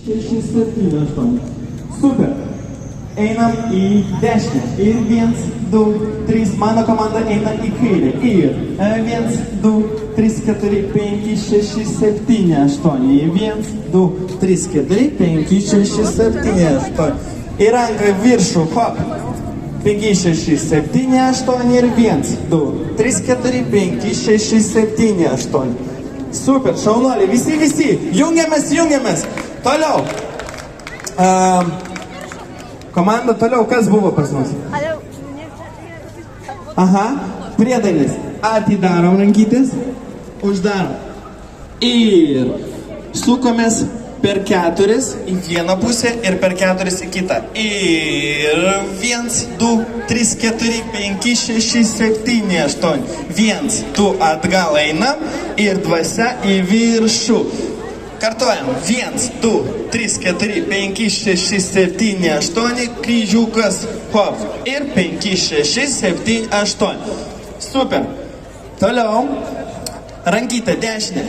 6, 7, 8. Super. Einam į dešinę. Ir 1, 2, 3. Mano komanda eina į kairę. Ir 1, 2, 3, 4, 5, 6, 7, 8. 1, 2, 3, 4, 5, 6, 7, 8. Ir ranką viršų. Hop. 5, 6, 7, 8. Ir 1, 2, 3, 4, 5, 6, 7, 8. Super. Šaunuoliai. Visi. Jungiamės. Toliau. Komanda toliau, kas buvo pas mus? Aha, priedainis. Atidarom rankytės, uždarom. Ir sukomės per 4 į vieną pusę ir per 4 į kitą. Ir 1, 2, 3, 4, 5, 6, 7, 8. 1, 2 atgal einam ir dvasia į viršų. Kartuojam. 1, 2, 3, 4, 5, 6, 7, 8. Kryžiukas. Hop. Ir 5, 6, 7, 8. Super. Toliau. Rankytė dešinė.